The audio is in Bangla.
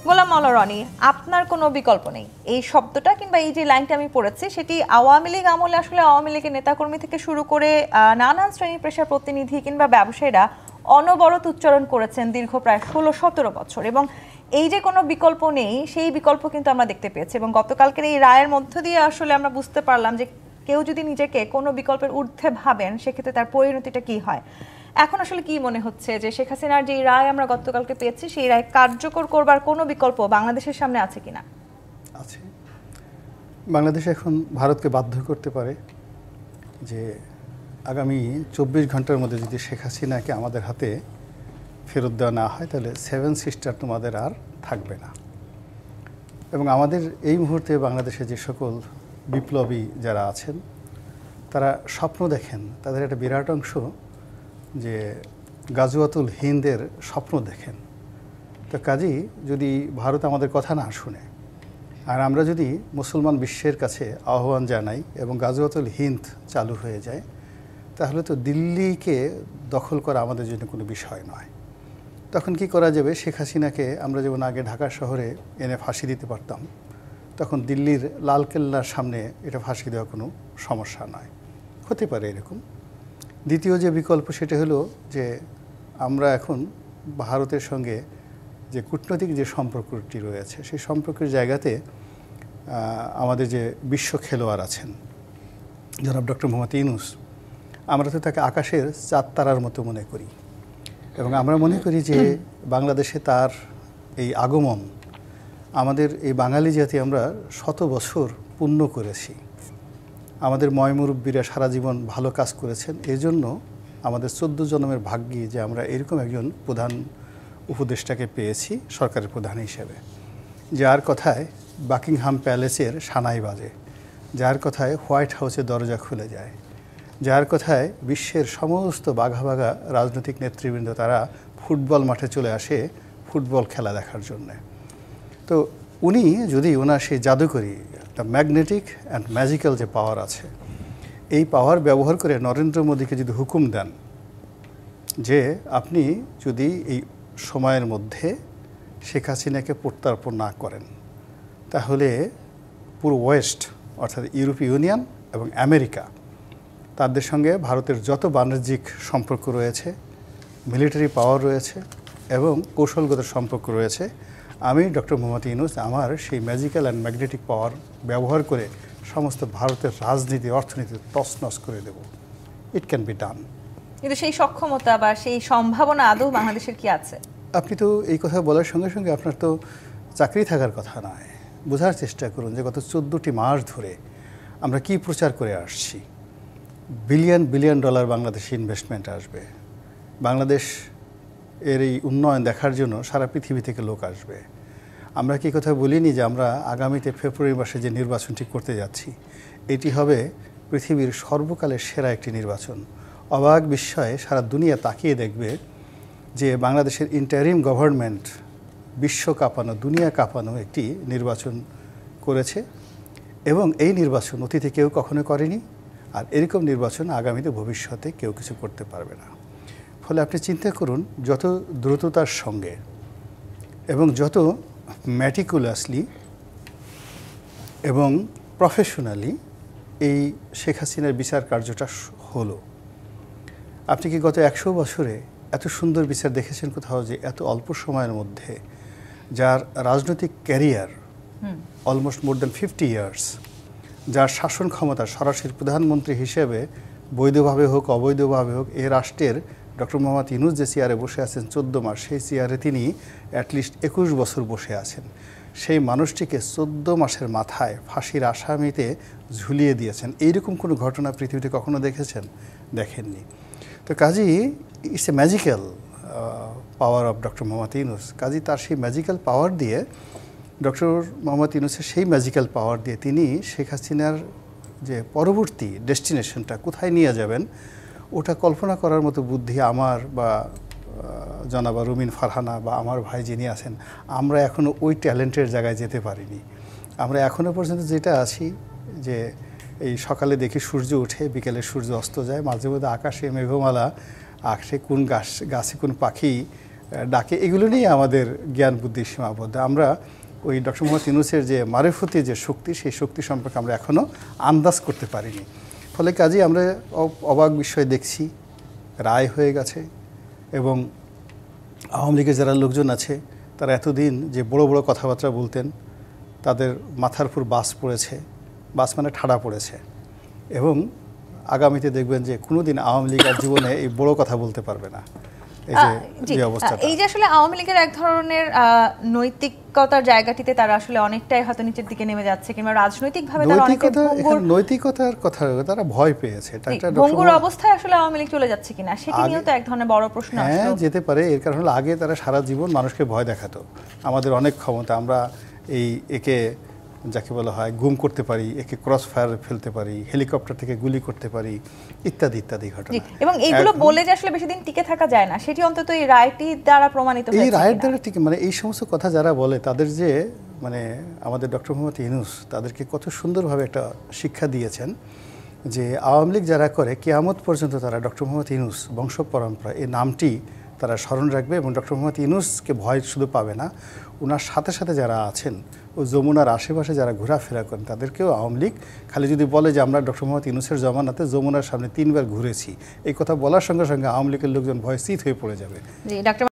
গোলাম মাওলা রনি, আপনার কোনো বিকল্প নেই। এই শব্দটা কিংবা এই যে লাইনটা আমি পড়েছি সেটি আওয়ামী লীগ আমলে আসলে আওয়ামী লীগের নেতাকর্মী থেকে শুরু করে নানান শ্রেণী পেশার প্রতিনিধি কিংবা ব্যবসায়ীরা অনবরত উচ্চারণ করেছেন দীর্ঘ প্রায় 16-17 বছর, এবং এই যে কোনো বিকল্প নেই সেই বিকল্প কিন্তু আমরা দেখতে পেয়েছি। এবং গতকালকের এই রায়ের মধ্য দিয়ে আসলে আমরা বুঝতে পারলাম যে কেউ যদি নিজেকে কোনো বিকল্পের ঊর্ধ্বে ভাবেন সেক্ষেত্রে তার পরিণতিটা কি হয়। এখন আসলে কি মনে হচ্ছে যে শেখ হাসিনার যে রায় আমরা গতকালকে পেয়েছি সেই রায় কার্যকর করবার কোনো বিকল্প বাংলাদেশের সামনে আছে কিনা? আছে। বাংলাদেশ এখন ভারতকে বাধ্য করতে পারে যে আগামী 24 ঘন্টার মধ্যে যদি শেখ হাসিনাকে আমাদের হাতে ফেরত দেওয়া না হয় তাহলে 7 সিস্টার তোমাদের আর থাকবে না। এবং আমাদের এই মুহূর্তে বাংলাদেশে যে সকল বিপ্লবী যারা আছেন তারা স্বপ্ন দেখেন, তাদের একটা বিরাট অংশ যে গাজওয়াতুল হিন্দের স্বপ্ন দেখেন। তো কাজেই যদি ভারত আমাদের কথা না শুনে আর আমরা যদি মুসলমান বিশ্বের কাছে আহ্বান জানাই এবং গাজওয়াতুল হিন্দ চালু হয়ে যায় তাহলে তো দিল্লিকে দখল করা আমাদের জন্য কোনো বিষয় নয়। তখন কি করা যাবে? শেখ হাসিনাকে আমরা যেমন আগে ঢাকা শহরে এনে ফাঁসি দিতে পারতাম, তখন দিল্লির লালকেল্লার সামনে এটা ফাঁসি দেওয়া কোনো সমস্যা নয়, হতে পারে এরকম। দ্বিতীয় যে বিকল্প সেটা হলো যে আমরা এখন ভারতের সঙ্গে যে কূটনৈতিক যে সম্পর্কটি রয়েছে সেই সম্পর্কের জায়গাতে আমাদের যে বিশ্ব খেলোয়াড় আছেন জনাব ডক্টর মোহাম্মদ ইউনূস, আমরা তো তাকে আকাশের চাঁদ তারার মতো মনে করি এবং আমরা মনে করি যে বাংলাদেশে তার এই আগমন আমাদের এই বাঙালি জাতি আমরা 100 বছর পূর্ণ করেছি। আমাদের ময়মুরব্বীরা সারা জীবন ভালো কাজ করেছেন, এই জন্য আমাদের 14 জন্মের ভাগ্যি যে আমরা এরকম একজন প্রধান উপদেষ্টাকে পেয়েছি সরকারের প্রধান হিসেবে, যার কথায় বাকিংহাম প্যালেসের সানাই বাজে, যার কথায় হোয়াইট হাউসের দরজা খুলে যায়, যার কথায় বিশ্বের সমস্ত বাঘা বাঘা রাজনৈতিক নেতৃবৃন্দ তারা ফুটবল মাঠে চলে আসে ফুটবল খেলা দেখার জন্যে। তো উনি যদি ওনার সেই জাদুকরী দ্য ম্যাগনেটিক অ্যান্ড ম্যাজিক্যাল যে পাওয়ার আছে এই পাওয়ার ব্যবহার করে নরেন্দ্র মোদীকে যদি হুকুম দেন যে আপনি যদি এই সময়ের মধ্যে শেখ হাসিনাকে প্রত্যার্পণ না করেন তাহলে পুরো ওয়েস্ট অর্থাৎ ইউরোপীয় ইউনিয়ন এবং আমেরিকা তাদের সঙ্গে ভারতের যত বাণিজ্যিক সম্পর্ক রয়েছে, মিলিটারি পাওয়ার রয়েছে এবং কৌশলগত সম্পর্ক রয়েছে, আমি ডক্টর মোহাম্মদ ইউনূস আমার সেই ম্যাজিক্যাল অ্যান্ড ম্যাগনেটিক পাওয়ার ব্যবহার করে সমস্ত ভারতের রাজনীতি অর্থনীতি তছনছ করে দেব। It can be done. কিন্তু সেই সক্ষমতা বা সেই সম্ভাবনা আদৌ বাংলাদেশের কি আছে? আপনি তো এই কথা বলার সঙ্গে সঙ্গে আপনার তো চাকরি থাকার কথা নয়। বোঝার চেষ্টা করুন যে গত 14টি মাস ধরে আমরা কি প্রচার করে আসছি। বিলিয়ন বিলিয়ন ডলার বাংলাদেশে ইনভেস্টমেন্ট আসবে, বাংলাদেশ এর এই উন্নয়ন দেখার জন্য সারা পৃথিবী থেকে লোক আসবে। আমরা কি কথা বলিনি যে আমরা আগামীতে ফেব্রুয়ারি মাসে যে নির্বাচনটি করতে যাচ্ছি এটি হবে পৃথিবীর সর্বকালের সেরা একটি নির্বাচন। অবাক বিস্ময়ে সারা দুনিয়া তাকিয়ে দেখবে যে বাংলাদেশের ইন্টারিম গভর্নমেন্ট বিশ্ব কাঁপানো দুনিয়া কাঁপানো একটি নির্বাচন করেছে এবং এই নির্বাচন অতীতে কেউ কখনো করেনি, আর এরকম নির্বাচন আগামীতে ভবিষ্যতে কেউ কিছু করতে পারবে না। ফলে আপনি চিন্তা করুন যত দ্রুততার সঙ্গে এবং যত ম্যাটিকুলাসলি এবং প্রফেশনালি এই শেখ হাসিনার বিচার কার্যটা হলো। আপনি কি গত 100 বছরে এত সুন্দর বিচার দেখেছেন কোথাও যে এত অল্প সময়ের মধ্যে যার রাজনৈতিক career almost more than 50 years, যার শাসন ক্ষমতা সরাসরি প্রধানমন্ত্রী হিসেবে বৈধভাবে হোক অবৈধভাবে হোক এ রাষ্ট্রের ডক্টর মোহাম্মদ ইউনূস যে চেয়ারে বসে আছেন 14 মাস, সেই চেয়ারে তিনি অ্যাটলিস্ট 21 বছর বসে আছেন। সেই মানুষটিকে 14 মাসের মাথায় ফাঁসির আসামিতে ঝুলিয়ে দিয়েছেন। এইরকম কোনো ঘটনা পৃথিবীতে কখনো দেখেছেন? দেখেননি। তো কাজেই it's a magical power of doctor Mohammad Yunus. কাজেই তার সেই ম্যাজিক্যাল পাওয়ার দিয়ে ডক্টর মোহাম্মদ ইউনূসের সেই ম্যাজিক্যাল পাওয়ার দিয়ে তিনি শেখ হাসিনার যে পরবর্তী ডেস্টিনেশনটা কোথায় নিয়ে যাবেন ওটা কল্পনা করার মতো বুদ্ধি আমার বা জনাবা রুমিন ফারহানা বা আমার ভাই যিনি আছেন আমরা এখনও ওই ট্যালেন্টের জায়গায় যেতে পারিনি। আমরা এখনও পর্যন্ত যেটা আছি যে এই সকালে দেখি সূর্য ওঠে, বিকেলে সূর্য অস্ত যায়, মাঝে মধ্যে আকাশে মেঘমালা, আকাশে কোন গাছে কোন পাখি ডাকে, এগুলো নিয়ে আমাদের জ্ঞান বুদ্ধি সীমাবদ্ধ। আমরা ওই ডক্টর মোহাম্মদ ইউনূসের যে মারিফতি যে শক্তি, সেই শক্তি সম্পর্কে আমরা এখনও আন্দাজ করতে পারিনি। ফলে কাজেই আমরা অবাক বিষয় দেখছি, রায় হয়ে গেছে এবং আওয়ামী লীগের যারা লোকজন আছে তারা এতদিন যে বড় বড় কথাবার্তা বলতেন, তাদের মাথার উপর বাস পড়েছে, বাস মানে ঠাড়া পড়েছে, এবং আগামীতে দেখবেন যে কোনোদিন আওয়ামী লীগ আর জীবনে এই বড় কথা বলতে পারবে না। এই জি, যে অবস্থা, এই যে আসলে আওয়ামী লীগের এক ধরনের নৈতিকতার জায়গাটিতে তারা আসলে অনেকটাই হয়তো নিচের দিকে নেমে যাচ্ছে, কিংবা রাজনৈতিকভাবে তারা অনেকটাই নৈতিকতার কথা তারা ভয় পেয়েছে, ভঙ্গুর অবস্থায় আসলে আওয়ামী লীগ চলে যাচ্ছে কিনা সেটি নিয়েও তো এক ধরনের বড় প্রশ্ন আসছে। হ্যাঁ, যেতে পারে। এর কারণ হলো আগে তারা সারা জীবন মানুষকে ভয় দেখাতো, আমাদের অনেক ক্ষমতা, আমরা একে যাকে বলা হয় গুম করতে পারি, একে ক্রস ফায়ার ফেলতে পারি, হেলিকপ্টার থেকে গুলি করতে পারি, ইত্যাদি ইত্যাদি ঘটনা। এবং এইগুলো বলে যে আসলে বেশি দিন টিকে থাকা যায় না, সেটি অন্তত এই রায়টি দ্বারা প্রমাণিত হয়েছে। এই রায়ের দ্বারা ঠিক, মানে এই সমস্ত কথা যারা বলে তাদের যে, মানে আমাদের ডক্টর মোহাম্মদ ইউনূস তাদেরকে কত সুন্দরভাবে একটা শিক্ষা দিয়েছেন যে আওয়ামী লীগ যারা করে কিয়ামত পর্যন্ত তারা ডক্টর মোহাম্মদ ইউনূস বংশ পরম্পরা এই নামটি তারা স্মরণ রাখবে, এবং ডক্টর মোহাম্মদ ইউনূসকে ভয় শুধু পাবে না, ওনার সাথে সাথে যারা আছেন ও যমুনার আশেপাশে যারা ঘোরাফেরা করেন তাদেরকেও আওয়ামী লীগ খালি যদি বলে যে আমরা ডক্টর মোহাম্মদ ইউনূসের জমানাতে যমুনার সামনে 3 বার ঘুরেছি, এই কথা বলার সঙ্গে সঙ্গে আওয়ামী লীগের লোকজন ভয় চিত হয়ে পড়ে যাবে। জি, ডক্টর